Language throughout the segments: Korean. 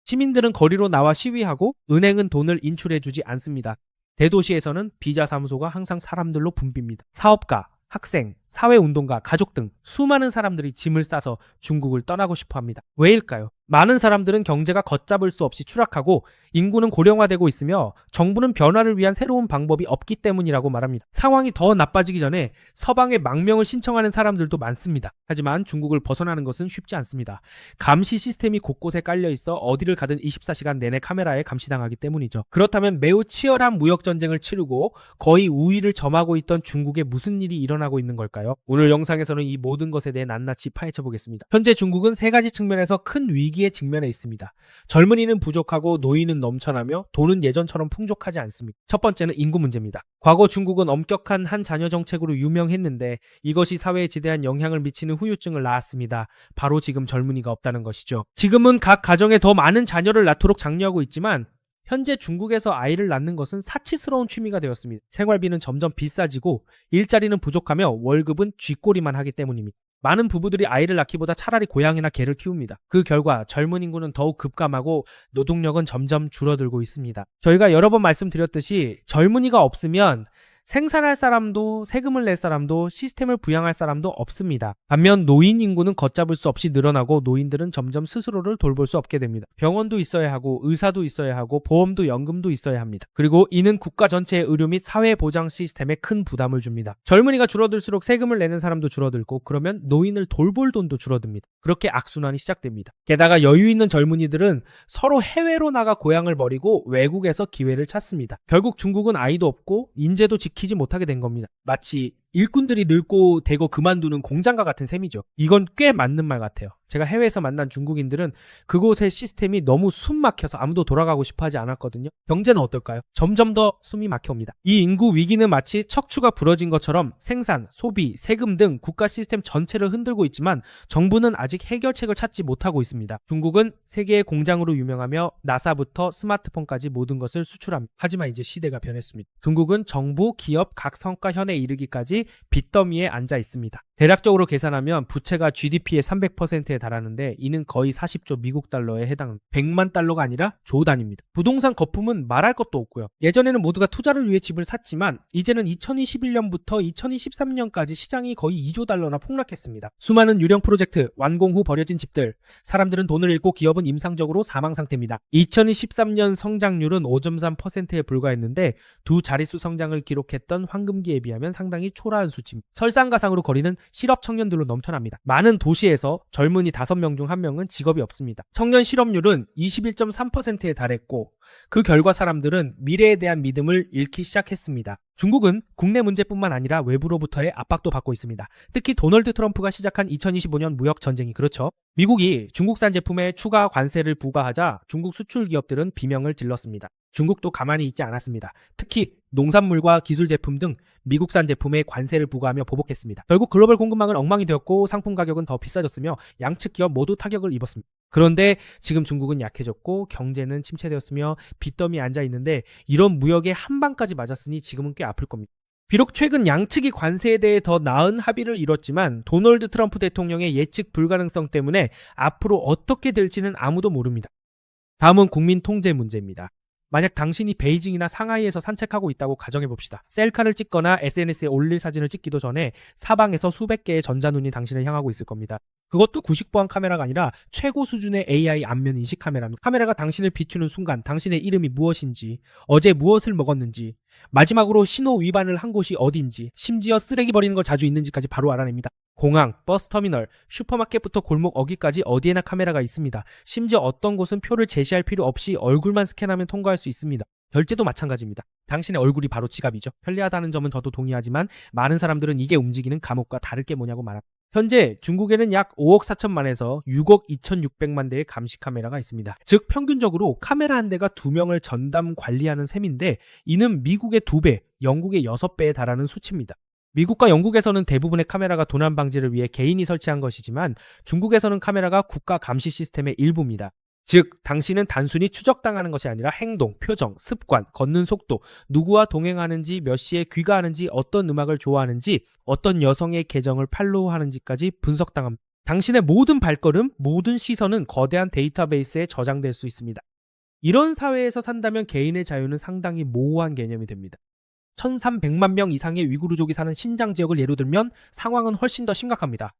시민들은 거리로 나와 시위하고 은행은 돈을 인출해주지 않습니다. 대도시에서는 비자 사무소가 항상 사람들로 붐빕니다. 사업가, 학생, 사회운동가, 가족 등 수많은 사람들이 짐을 싸서 중국을 떠나고 싶어 합니다. 왜일까요? 많은 사람들은 경제가 걷잡을 수 없이 추락하고 인구는 고령화되고 있으며 정부는 변화를 위한 새로운 방법이 없기 때문이라고 말합니다. 상황이 더 나빠지기 전에 서방에 망명을 신청하는 사람들도 많습니다. 하지만 중국을 벗어나는 것은 쉽지 않습니다. 감시 시스템이 곳곳에 깔려 있어 어디를 가든 24시간 내내 카메라에 감시당하기 때문이죠. 그렇다면 매우 치열한 무역 전쟁을 치르고 거의 우위를 점하고 있던 중국에 무슨 일이 일어나고 있는 걸까요? 오늘 영상에서는 이 모든 것에 대해 낱낱이 파헤쳐 보겠습니다. 현재 중국은 세 가지 측면에서 큰 위기에 직면해 있습니다. 젊은이는 부족하고 노인은 넘쳐나며 돈은 예전처럼 풍족하지 않습니다. 첫 번째는 인구 문제입니다. 과거 중국은 엄격한 한 자녀 정책으로 유명했는데 이것이 사회에 지대한 영향을 미치는 후유증을 낳았습니다. 바로 지금 젊은이가 없다는 것이죠. 지금은 각 가정에 더 많은 자녀를 낳도록 장려하고 있지만 현재 중국에서 아이를 낳는 것은 사치스러운 취미가 되었습니다. 생활비는 점점 비싸지고 일자리는 부족하며 월급은 쥐꼬리만 하기 때문입니다. 많은 부부들이 아이를 낳기보다 차라리 고양이나 개를 키웁니다. 그 결과 젊은 인구는 더욱 급감하고 노동력은 점점 줄어들고 있습니다. 저희가 여러 번 말씀드렸듯이 젊은이가 없으면 생산할 사람도 세금을 낼 사람도 시스템을 부양할 사람도 없습니다. 반면 노인 인구는 걷잡을 수 없이 늘어나고 노인들은 점점 스스로를 돌볼 수 없게 됩니다. 병원도 있어야 하고 의사도 있어야 하고 보험도 연금도 있어야 합니다. 그리고 이는 국가 전체의 의료 및 사회보장 시스템에 큰 부담을 줍니다. 젊은이가 줄어들수록 세금을 내는 사람도 줄어들고 그러면 노인을 돌볼 돈도 줄어듭니다. 그렇게 악순환이 시작됩니다. 게다가 여유 있는 젊은이들은 서로 해외로 나가 고향을 버리고 외국에서 기회를 찾습니다. 결국 중국은 아이도 없고 인재도 지키지 못하게 된 겁니다. 마치 일꾼들이 늙고 대거 그만두는 공장과 같은 셈이죠. 이건 꽤 맞는 말 같아요. 제가 해외에서 만난 중국인들은 그곳의 시스템이 너무 숨 막혀서 아무도 돌아가고 싶어 하지 않았거든요. 경제는 어떨까요? 점점 더 숨이 막혀옵니다. 이 인구 위기는 마치 척추가 부러진 것처럼 생산, 소비, 세금 등 국가 시스템 전체를 흔들고 있지만 정부는 아직 해결책을 찾지 못하고 있습니다. 중국은 세계의 공장으로 유명하며 나사부터 스마트폰까지 모든 것을 수출합니다. 하지만 이제 시대가 변했습니다. 중국은 정부, 기업, 각 성과현에 이르기까지 빚더미에 앉아 있습니다. 대략적으로 계산하면 부채가 GDP의 300%에 달하는데 이는 거의 40조 미국 달러에 해당합니다. 100만 달러가 아니라 조 단위입니다. 부동산 거품은 말할 것도 없고요. 예전에는 모두가 투자를 위해 집을 샀지만 이제는 2021년부터 2013년까지 시장이 거의 2조 달러나 폭락했습니다. 수많은 유령 프로젝트, 완공 후 버려진 집들, 사람들은 돈을 잃고 기업은 임상적으로 사망 상태입니다. 2013년 성장률은 5.3%에 불과했는데 두 자릿수 성장을 기록했던 황금기에 비하면 상당히 초라한 수치입니다. 설상가상으로 거리는 실업 청년들로 넘쳐납니다. 많은 도시에서 젊은이 5명 중 1명은 직업이 없습니다. 청년 실업률은 21.3%에 달했고 그 결과 사람들은 미래에 대한 믿음을 잃기 시작했습니다. 중국은 국내 문제뿐만 아니라 외부로부터의 압박도 받고 있습니다. 특히 도널드 트럼프가 시작한 2025년 무역 전쟁이 그렇죠. 미국이 중국산 제품에 추가 관세를 부과하자 중국 수출 기업들은 비명을 질렀습니다. 중국도 가만히 있지 않았습니다. 특히 농산물과 기술 제품 등 미국산 제품에 관세를 부과하며 보복했습니다. 결국 글로벌 공급망은 엉망이 되었고 상품 가격은 더 비싸졌으며 양측 기업 모두 타격을 입었습니다. 그런데 지금 중국은 약해졌고 경제는 침체되었으며 빚더미에 앉아 있는데 이런 무역의 한방까지 맞았으니 지금은 꽤 아플 겁니다. 비록 최근 양측이 관세에 대해 더 나은 합의를 이뤘지만 도널드 트럼프 대통령의 예측 불가능성 때문에 앞으로 어떻게 될지는 아무도 모릅니다. 다음은 국민 통제 문제입니다. 만약 당신이 베이징이나 상하이에서 산책하고 있다고 가정해봅시다. 셀카를 찍거나 SNS에 올릴 사진을 찍기도 전에 사방에서 수백 개의 전자눈이 당신을 향하고 있을 겁니다. 그것도 구식보안 카메라가 아니라 최고 수준의 AI 안면 인식 카메라입니다. 카메라가 당신을 비추는 순간 당신의 이름이 무엇인지, 어제 무엇을 먹었는지, 마지막으로 신호 위반을 한 곳이 어딘지, 심지어 쓰레기 버리는 걸 자주 있는지까지 바로 알아냅니다. 공항, 버스터미널, 슈퍼마켓부터 골목 어귀까지 어디에나 카메라가 있습니다. 심지어 어떤 곳은 표를 제시할 필요 없이 얼굴만 스캔하면 통과할 수 있습니다. 결제도 마찬가지입니다. 당신의 얼굴이 바로 지갑이죠. 편리하다는 점은 저도 동의하지만 많은 사람들은 이게 움직이는 감옥과 다를 게 뭐냐고 말합니다. 현재 중국에는 약 5억 4천만에서 6억 2,600만 대의 감시 카메라가 있습니다. 즉 평균적으로 카메라 한 대가 2명을 전담 관리하는 셈인데 이는 미국의 2배, 영국의 6배에 달하는 수치입니다. 미국과 영국에서는 대부분의 카메라가 도난 방지를 위해 개인이 설치한 것이지만 중국에서는 카메라가 국가 감시 시스템의 일부입니다. 즉, 당신은 단순히 추적당하는 것이 아니라 행동, 표정, 습관, 걷는 속도, 누구와 동행하는지, 몇 시에 귀가하는지, 어떤 음악을 좋아하는지, 어떤 여성의 계정을 팔로우하는지까지 분석당합니다. 당신의 모든 발걸음, 모든 시선은 거대한 데이터베이스에 저장될 수 있습니다. 이런 사회에서 산다면 개인의 자유는 상당히 모호한 개념이 됩니다. 1300만 명 이상의 위구르족이 사는 신장 지역을 예로 들면 상황은 훨씬 더 심각합니다.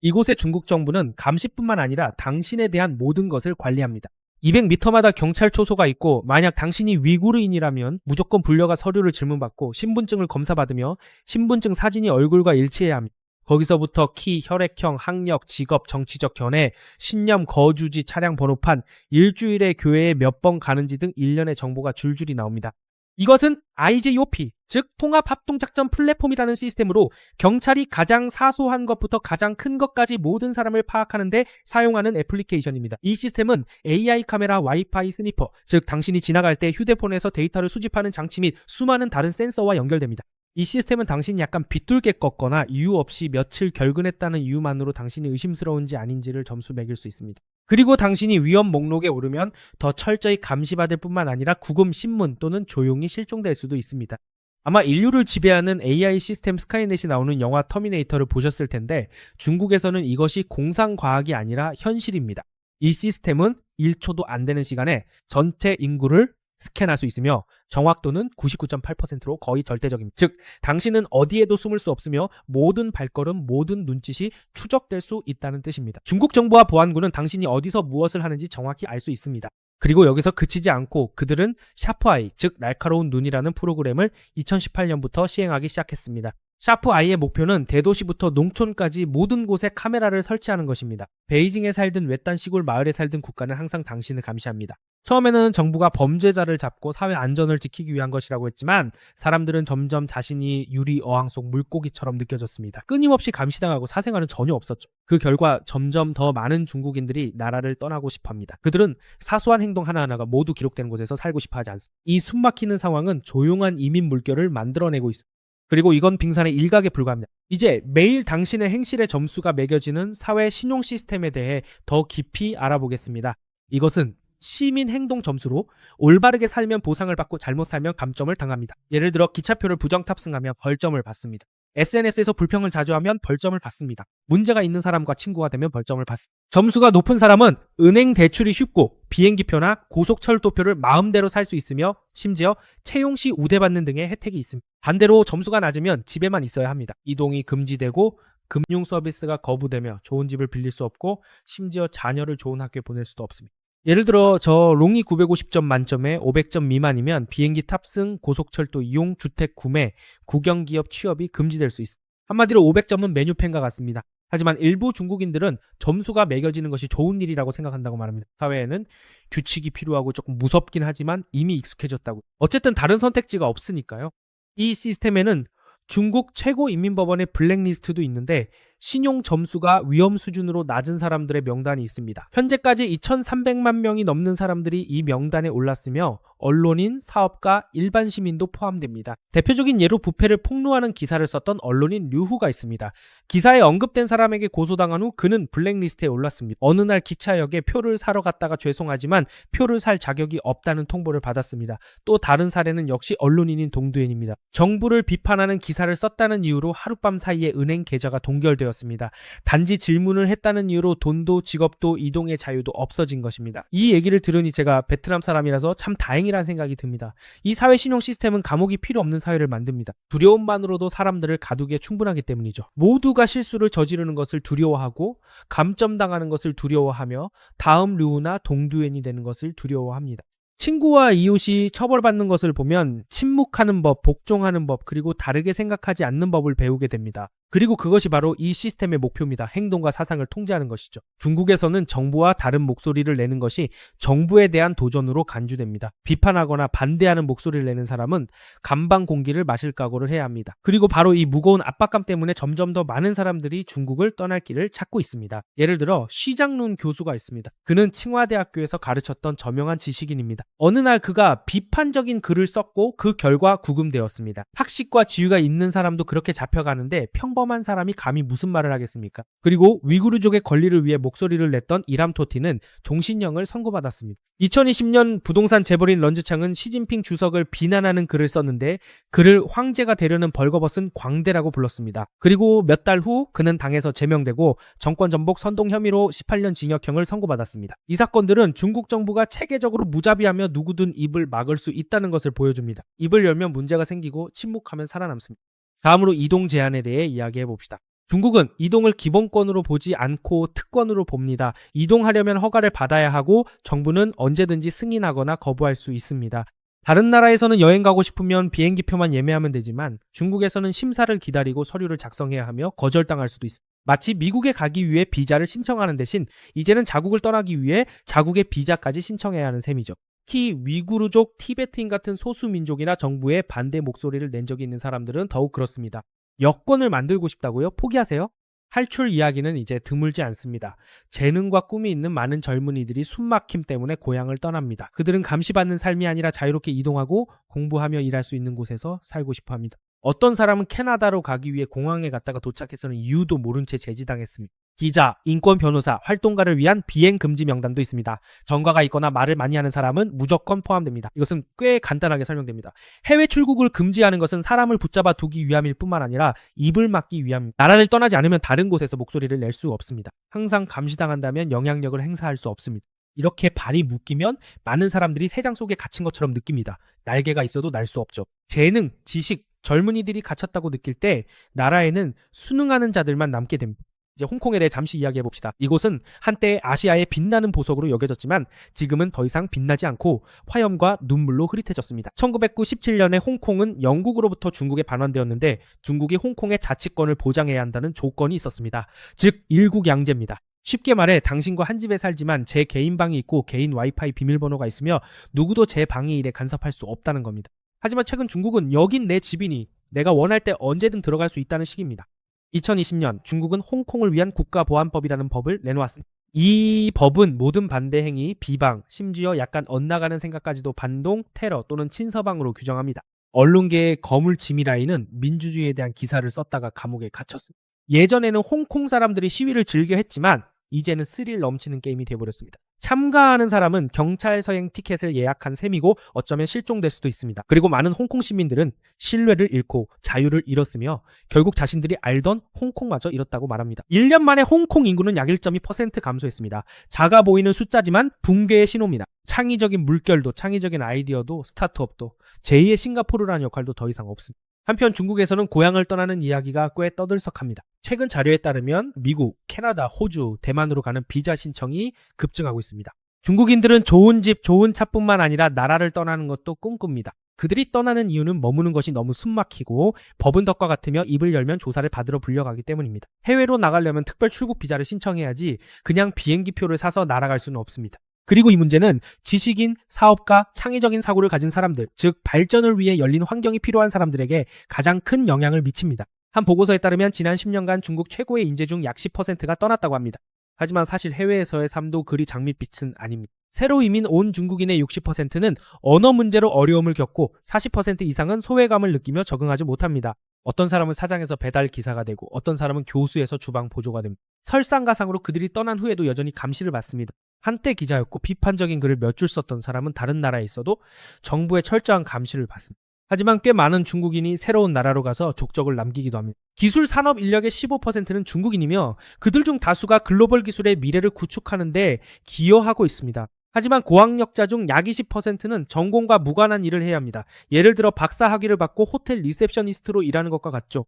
이곳의 중국 정부는 감시뿐만 아니라 당신에 대한 모든 것을 관리합니다. 200m마다 경찰 초소가 있고 만약 당신이 위구르인이라면 무조건 불려가 서류를 질문받고 신분증을 검사받으며 신분증 사진이 얼굴과 일치해야 합니다. 거기서부터 키, 혈액형, 학력, 직업, 정치적 견해, 신념, 거주지, 차량 번호판, 일주일에 교회에 몇 번 가는지 등 일련의 정보가 줄줄이 나옵니다. 이것은 IJOP, 즉 통합합동작전 플랫폼이라는 시스템으로 경찰이 가장 사소한 것부터 가장 큰 것까지 모든 사람을 파악하는 데 사용하는 애플리케이션입니다. 이 시스템은 AI 카메라, 와이파이 스니퍼, 즉 당신이 지나갈 때 휴대폰에서 데이터를 수집하는 장치 및 수많은 다른 센서와 연결됩니다. 이 시스템은 당신이 약간 비뚤게 껐거나 이유 없이 며칠 결근했다는 이유만으로 당신이 의심스러운지 아닌지를 점수 매길 수 있습니다. 그리고 당신이 위험 목록에 오르면 더 철저히 감시받을 뿐만 아니라 구금 신문 또는 조용히 실종될 수도 있습니다. 아마 인류를 지배하는 AI 시스템 스카이넷이 나오는 영화 터미네이터를 보셨을 텐데 중국에서는 이것이 공상과학이 아니라 현실입니다. 이 시스템은 1초도 안 되는 시간에 전체 인구를 스캔할 수 있으며 정확도는 99.8%로 거의 절대적입니다. 즉, 당신은 어디에도 숨을 수 없으며 모든 발걸음, 모든 눈짓이 추적될 수 있다는 뜻입니다. 중국 정부와 보안군은 당신이 어디서 무엇을 하는지 정확히 알 수 있습니다. 그리고 여기서 그치지 않고 그들은 샤프아이, 즉 날카로운 눈이라는 프로그램을 2018년부터 시행하기 시작했습니다. 샤프아이의 목표는 대도시부터 농촌까지 모든 곳에 카메라를 설치하는 것입니다. 베이징에 살든 외딴 시골 마을에 살든 국가는 항상 당신을 감시합니다. 처음에는 정부가 범죄자를 잡고 사회 안전을 지키기 위한 것이라고 했지만 사람들은 점점 자신이 유리 어항 속 물고기처럼 느껴졌습니다. 끊임없이 감시당하고 사생활은 전혀 없었죠. 그 결과 점점 더 많은 중국인들이 나라를 떠나고 싶어합니다. 그들은 사소한 행동 하나하나가 모두 기록되는 곳에서 살고 싶어하지 않습니다. 이 숨막히는 상황은 조용한 이민 물결을 만들어내고 있습니다. 그리고 이건 빙산의 일각에 불과합니다. 이제 매일 당신의 행실의 점수가 매겨지는 사회 신용 시스템에 대해 더 깊이 알아보겠습니다. 이것은 시민 행동 점수로 올바르게 살면 보상을 받고 잘못 살면 감점을 당합니다. 예를 들어 기차표를 부정 탑승하면 벌점을 받습니다. SNS에서 불평을 자주 하면 벌점을 받습니다. 문제가 있는 사람과 친구가 되면 벌점을 받습니다. 점수가 높은 사람은 은행 대출이 쉽고 비행기표나 고속철도표를 마음대로 살 수 있으며 심지어 채용 시 우대받는 등의 혜택이 있습니다. 반대로 점수가 낮으면 집에만 있어야 합니다. 이동이 금지되고 금융 서비스가 거부되며 좋은 집을 빌릴 수 없고 심지어 자녀를 좋은 학교에 보낼 수도 없습니다. 예를 들어 저 롱이 950점 만점에 500점 미만이면 비행기 탑승, 고속철도 이용, 주택 구매, 국영기업 취업이 금지될 수 있습니다. 한마디로 500점은 메뉴펜과 같습니다. 하지만 일부 중국인들은 점수가 매겨지는 것이 좋은 일이라고 생각한다고 말합니다. 사회에는 규칙이 필요하고 조금 무섭긴 하지만 이미 익숙해졌다고. 어쨌든 다른 선택지가 없으니까요. 이 시스템에는 중국 최고인민법원의 블랙리스트도 있는데 신용 점수가 위험 수준으로 낮은 사람들의 명단이 있습니다. 현재까지 2,300만 명이 넘는 사람들이 이 명단에 올랐으며 언론인, 사업가, 일반 시민도 포함됩니다. 대표적인 예로 부패를 폭로하는 기사를 썼던 언론인 류후가 있습니다. 기사에 언급된 사람에게 고소당한 후 그는 블랙리스트에 올랐습니다. 어느 날 기차역에 표를 사러 갔다가 죄송하지만 표를 살 자격이 없다는 통보를 받았습니다. 또 다른 사례는 역시 언론인인 동두엔입니다. 정부를 비판하는 기사를 썼다는 이유로 하룻밤 사이에 은행 계좌가 동결되었습니다. 단지 질문을 했다는 이유로 돈도 직업도 이동의 자유도 없어진 것입니다. 이 얘기를 들으니 제가 베트남 사람이라서 참 다행이라는 생각이 듭니다. 이 사회 신용 시스템은 감옥이 필요 없는 사회를 만듭니다. 두려움만으로도 사람들을 가두기에 충분하기 때문이죠. 모두가 실수를 저지르는 것을 두려워하고 감점당하는 것을 두려워하며 다음 류나 동두엔이 되는 것을 두려워합니다. 친구와 이웃이 처벌받는 것을 보면 침묵하는 법, 복종하는 법, 그리고 다르게 생각하지 않는 법을 배우게 됩니다. 그리고 그것이 바로 이 시스템의 목표입니다. 행동과 사상을 통제하는 것이죠. 중국에서는 정부와 다른 목소리를 내는 것이 정부에 대한 도전으로 간주됩니다. 비판하거나 반대하는 목소리를 내는 사람은 감방 공기를 마실 각오를 해야 합니다. 그리고 바로 이 무거운 압박감 때문에 점점 더 많은 사람들이 중국을 떠날 길을 찾고 있습니다. 예를 들어 쉬장룬 교수가 있습니다. 그는 칭화대학교에서 가르쳤던 저명한 지식인입니다. 어느 날 그가 비판적인 글을 썼고 그 결과 구금되었습니다. 학식과 지위가 있는 사람도 그렇게 잡혀가는데 평범한 험한 사람이 감히 무슨 말을 하겠습니까? 그리고 위구르족의 권리를 위해 목소리를 냈던 이람 토티는 종신형을 선고받았습니다. 2020년 부동산 재벌인 런즈창은 시진핑 주석을 비난하는 글을 썼는데 그를 황제가 되려는 벌거벗은 광대라고 불렀습니다. 그리고 몇 달 후 그는 당에서 제명되고 정권 전복 선동 혐의로 18년 징역형을 선고받았습니다. 이 사건들은 중국 정부가 체계적으로 무자비하며 누구든 입을 막을 수 있다는 것을 보여줍니다. 입을 열면 문제가 생기고 침묵하면 살아남습니다. 다음으로 이동 제한에 대해 이야기해 봅시다. 중국은 이동을 기본권으로 보지 않고 특권으로 봅니다. 이동하려면 허가를 받아야 하고 정부는 언제든지 승인하거나 거부할 수 있습니다. 다른 나라에서는 여행 가고 싶으면 비행기표만 예매하면 되지만 중국에서는 심사를 기다리고 서류를 작성해야 하며 거절당할 수도 있습니다. 마치 미국에 가기 위해 비자를 신청하는 대신 이제는 자국을 떠나기 위해 자국의 비자까지 신청해야 하는 셈이죠. 특히 위구르족, 티베트인 같은 소수민족이나 정부에 반대 목소리를 낸 적이 있는 사람들은 더욱 그렇습니다. 여권을 만들고 싶다고요? 포기하세요. 탈출 이야기는 이제 드물지 않습니다. 재능과 꿈이 있는 많은 젊은이들이 숨막힘 때문에 고향을 떠납니다. 그들은 감시받는 삶이 아니라 자유롭게 이동하고 공부하며 일할 수 있는 곳에서 살고 싶어 합니다. 어떤 사람은 캐나다로 가기 위해 공항에 갔다가 도착해서는 이유도 모른 채 제지당했습니다. 기자, 인권 변호사, 활동가를 위한 비행 금지 명단도 있습니다. 전과가 있거나 말을 많이 하는 사람은 무조건 포함됩니다. 이것은 꽤 간단하게 설명됩니다. 해외 출국을 금지하는 것은 사람을 붙잡아 두기 위함일 뿐만 아니라 입을 막기 위함입니다. 나라를 떠나지 않으면 다른 곳에서 목소리를 낼 수 없습니다. 항상 감시당한다면 영향력을 행사할 수 없습니다. 이렇게 발이 묶이면 많은 사람들이 새장 속에 갇힌 것처럼 느낍니다. 날개가 있어도 날 수 없죠. 재능, 지식, 젊은이들이 갇혔다고 느낄 때 나라에는 순응하는 자들만 남게 됩니다. 이제 홍콩에 대해 잠시 이야기해 봅시다. 이곳은 한때 아시아의 빛나는 보석으로 여겨졌지만 지금은 더 이상 빛나지 않고 화염과 눈물로 흐릿해졌습니다. 1997년에 홍콩은 영국으로부터 중국에 반환되었는데 중국이 홍콩의 자치권을 보장해야 한다는 조건이 있었습니다. 즉 일국양제입니다. 쉽게 말해 당신과 한 집에 살지만 제 개인 방이 있고 개인 와이파이 비밀번호가 있으며 누구도 제 방해 일에 간섭할 수 없다는 겁니다. 하지만 최근 중국은 여긴 내 집이니 내가 원할 때 언제든 들어갈 수 있다는 식입니다. 2020년 중국은 홍콩을 위한 국가보안법이라는 법을 내놓았습니다. 이 법은 모든 반대 행위, 비방, 심지어 약간 엇나가는 생각까지도 반동, 테러 또는 친서방으로 규정합니다. 언론계의 거물 지미라이는 민주주의에 대한 기사를 썼다가 감옥에 갇혔습니다. 예전에는 홍콩 사람들이 시위를 즐겨 했지만 이제는 스릴 넘치는 게임이 되어버렸습니다. 참가하는 사람은 경찰서행 티켓을 예약한 셈이고 어쩌면 실종될 수도 있습니다. 그리고 많은 홍콩 시민들은 신뢰를 잃고 자유를 잃었으며 결국 자신들이 알던 홍콩마저 잃었다고 말합니다. 1년 만에 홍콩 인구는 약 1.2% 감소했습니다. 작아 보이는 숫자지만 붕괴의 신호입니다. 창의적인 물결도 창의적인 아이디어도 스타트업도 제2의 싱가포르라는 역할도 더 이상 없습니다. 한편 중국에서는 고향을 떠나는 이야기가 꽤 떠들썩합니다. 최근 자료에 따르면 미국, 캐나다, 호주, 대만으로 가는 비자 신청이 급증하고 있습니다. 중국인들은 좋은 집, 좋은 차뿐만 아니라 나라를 떠나는 것도 꿈꿉니다. 그들이 떠나는 이유는 머무는 것이 너무 숨막히고 법은 덕과 같으며 입을 열면 조사를 받으러 불려가기 때문입니다. 해외로 나가려면 특별 출국 비자를 신청해야지 그냥 비행기표를 사서 날아갈 수는 없습니다. 그리고 이 문제는 지식인, 사업가, 창의적인 사고를 가진 사람들, 즉 발전을 위해 열린 환경이 필요한 사람들에게 가장 큰 영향을 미칩니다. 한 보고서에 따르면 지난 10년간 중국 최고의 인재 중 약 10%가 떠났다고 합니다. 하지만 사실 해외에서의 삶도 그리 장밋빛은 아닙니다. 새로 이민 온 중국인의 60%는 언어 문제로 어려움을 겪고 40% 이상은 소외감을 느끼며 적응하지 못합니다. 어떤 사람은 사장에서 배달 기사가 되고 어떤 사람은 교수에서 주방 보조가 됩니다. 설상가상으로 그들이 떠난 후에도 여전히 감시를 받습니다. 한때 기자였고 비판적인 글을 몇 줄 썼던 사람은 다른 나라에 있어도 정부의 철저한 감시를 받습니다. 하지만 꽤 많은 중국인이 새로운 나라로 가서 족적을 남기기도 합니다. 기술 산업 인력의 15%는 중국인이며 그들 중 다수가 글로벌 기술의 미래를 구축하는 데 기여하고 있습니다. 하지만 고학력자 중 약 20%는 전공과 무관한 일을 해야 합니다. 예를 들어 박사 학위를 받고 호텔 리셉셔니스트로 일하는 것과 같죠.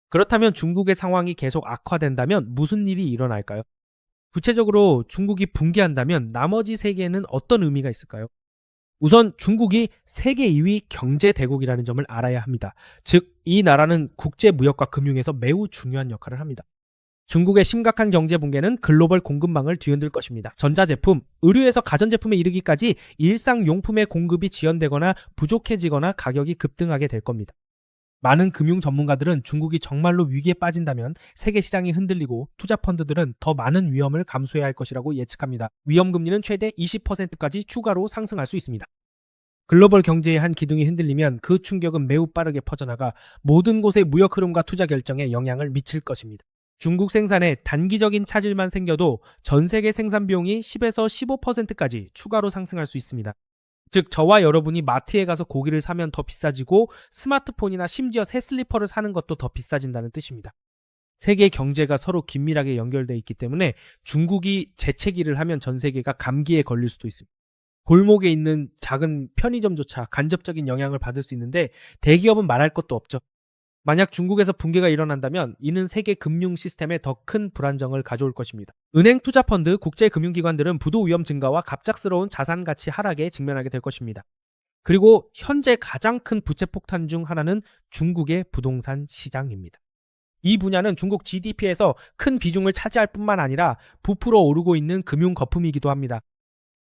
그렇다면 중국의 상황이 계속 악화된다면 무슨 일이 일어날까요? 구체적으로 중국이 붕괴한다면 나머지 세계에는 어떤 의미가 있을까요? 우선 중국이 세계 2위 경제대국이라는 점을 알아야 합니다. 즉, 이 나라는 국제무역과 금융에서 매우 중요한 역할을 합니다. 중국의 심각한 경제 붕괴는 글로벌 공급망을 뒤흔들 것입니다. 전자제품, 의류에서 가전제품에 이르기까지 일상용품의 공급이 지연되거나 부족해지거나 가격이 급등하게 될 겁니다. 많은 금융 전문가들은 중국이 정말로 위기에 빠진다면 세계 시장이 흔들리고 투자 펀드들은 더 많은 위험을 감수해야 할 것이라고 예측합니다. 위험금리는 최대 20%까지 추가로 상승할 수 있습니다. 글로벌 경제의 한 기둥이 흔들리면 그 충격은 매우 빠르게 퍼져나가 모든 곳의 무역 흐름과 투자 결정에 영향을 미칠 것입니다. 중국 생산에 단기적인 차질만 생겨도 전 세계 생산 비용이 10에서 15%까지 추가로 상승할 수 있습니다. 즉 저와 여러분이 마트에 가서 고기를 사면 더 비싸지고 스마트폰이나 심지어 새 슬리퍼를 사는 것도 더 비싸진다는 뜻입니다. 세계 경제가 서로 긴밀하게 연결되어 있기 때문에 중국이 재채기를 하면 전 세계가 감기에 걸릴 수도 있습니다. 골목에 있는 작은 편의점조차 간접적인 영향을 받을 수 있는데 대기업은 말할 것도 없죠. 만약 중국에서 붕괴가 일어난다면 이는 세계 금융 시스템에 더 큰 불안정을 가져올 것입니다. 은행, 투자펀드, 국제금융기관들은 부도 위험 증가와 갑작스러운 자산 가치 하락에 직면하게 될 것입니다. 그리고 현재 가장 큰 부채 폭탄 중 하나는 중국의 부동산 시장입니다. 이 분야는 중국 GDP에서 큰 비중을 차지할 뿐만 아니라 부풀어 오르고 있는 금융 거품이기도 합니다.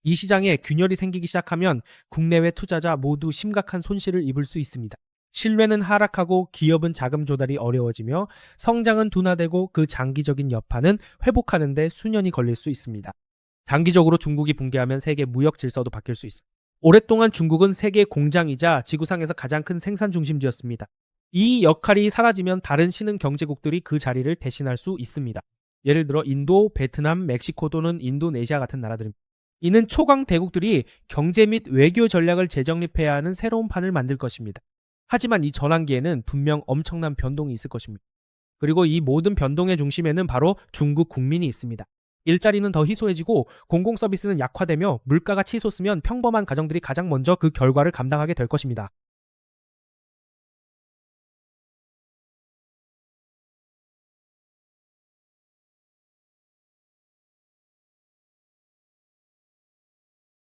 이 시장에 균열이 생기기 시작하면 국내외 투자자 모두 심각한 손실을 입을 수 있습니다. 신뢰는 하락하고 기업은 자금 조달이 어려워지며 성장은 둔화되고 그 장기적인 여파는 회복하는 데 수년이 걸릴 수 있습니다. 장기적으로 중국이 붕괴하면 세계 무역 질서도 바뀔 수 있습니다. 오랫동안 중국은 세계 공장이자 지구상에서 가장 큰 생산 중심지였습니다. 이 역할이 사라지면 다른 신흥 경제국들이 그 자리를 대신할 수 있습니다. 예를 들어 인도, 베트남, 멕시코 또는 인도네시아 같은 나라들입니다. 이는 초강 대국들이 경제 및 외교 전략을 재정립해야 하는 새로운 판을 만들 것입니다. 하지만 이 전환기에는 분명 엄청난 변동이 있을 것입니다. 그리고 이 모든 변동의 중심에는 바로 중국 국민이 있습니다. 일자리는 더 희소해지고 공공서비스는 약화되며 물가가 치솟으면 평범한 가정들이 가장 먼저 그 결과를 감당하게 될 것입니다.